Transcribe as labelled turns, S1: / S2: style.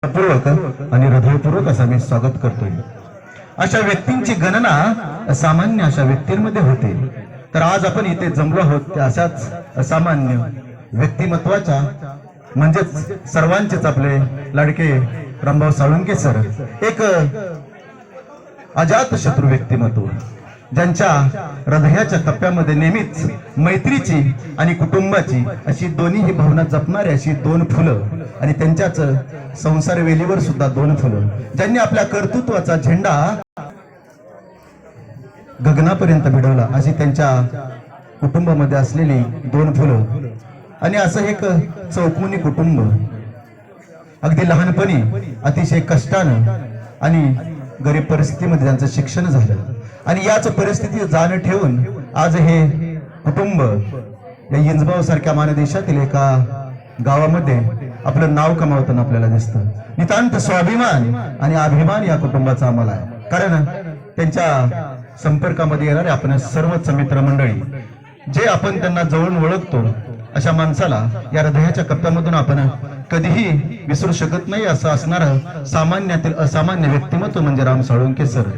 S1: पूर्वक आणि हृदयपूर्वक असं मी स्वागत करतोय। अशा व्यक्तींची गणना सामान्य अशा व्यक्तींमध्ये होते, तर आज आपण इथे जमलो आहोत त्या अशाच असामान्य व्यक्तिमत्वाच्या म्हणजेच सर्वांचेच आपले लाडके रामभाऊ साळुंखे सर, एक अजात शत्रू व्यक्तिमत्व, ज्यांच्या हृदयाच्या टप्प्यामध्ये नेहमीच मैत्रीची आणि कुटुंबाची अशी दोन्ही भावना जपणारी अशी दोन फुलं आणि त्यांच्याच संसार वेलीवर सुद्धा दोन फुलं, ज्यांनी आपल्या कर्तृत्वाचा झेंडा गगनापर्यंत भिडवला, अशी त्यांच्या कुटुंबामध्ये असलेली दोन फुलं आणि असं एक चौकोनी कुटुंब, अगदी लहानपणी अतिशय कष्टानं आणि गरीब परिस्थितीमध्ये त्यांचं शिक्षण झालं आणि याच परिस्थितीत जाणं ठेवून आज हे कुटुंब या इंजबाव सारख्या मानदेशातील एका गावामध्ये आपलं नाव कमावताना आपल्याला दिसतं। नितांत स्वाभिमान आणि अभिमान या कुटुंबाचा आम्हाला आहे, कारण त्यांच्या संपर्कामध्ये येणारे आपण सर्वच मित्रमंडळी जे आपण त्यांना जवळून ओळखतो, अशा माणसाला या हृदयाच्या कप्प्यामधून आपण कधीही विसरू शकत नाही असं असणारं सामान्यातील असामान्य व्यक्तिमत्व म्हणजे राम साळुंखे सर।